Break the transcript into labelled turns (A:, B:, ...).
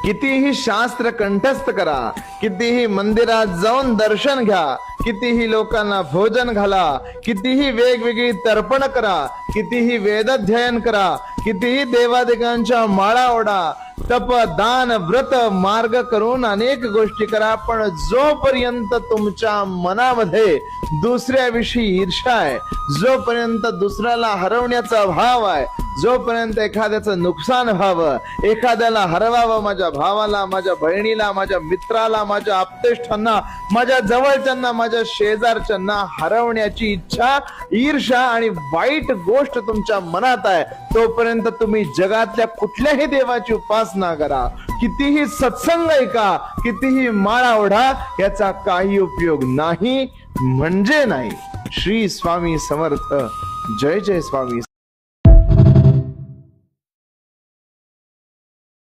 A: कितीही शास्त्र कंठस्थ करा, कितीही मंदिरात जाऊन दर्शन घ्या, कितीही लोकांना भोजन घाला, कितीही वेगवेगळी तर्पण करा, कितीही वेदाध्ययन करा, कितीही देवादिकांच्या माळा ओढा, तप दान व्रत मार्ग करून अनेक गोष्टी करा, पण जोपर्यंत तुमच्या मनामध्ये दुसऱ्याविषयी ईर्ष्या आहे, जोपर्यंत दुसऱ्याला हरवण्याचा भाव आहे, जोपर्यंत एखाद्याचं नुकसान व्हावं, एखाद्याला हरवावं, माझ्या भावाला, माझ्या बहिणीला, माझ्या मित्राला, माझ्या आप्तेष्टांना, माझ्या जवळच्यांना, माझ्या शेजारच्यांना हरवण्याची इच्छा, ईर्ष्या आणि वाईट गोष्ट तुमच्या मनात आहे, तोपर्यंत तुम्ही जगातल्या कुठल्याही देवाची उपासना करा, कितीही सत्संग ऐका, कितीही माळा ओढा, याचा काही उपयोग नाही म्हणजे नाही. श्री स्वामी समर्थ. जय जय स्वामी.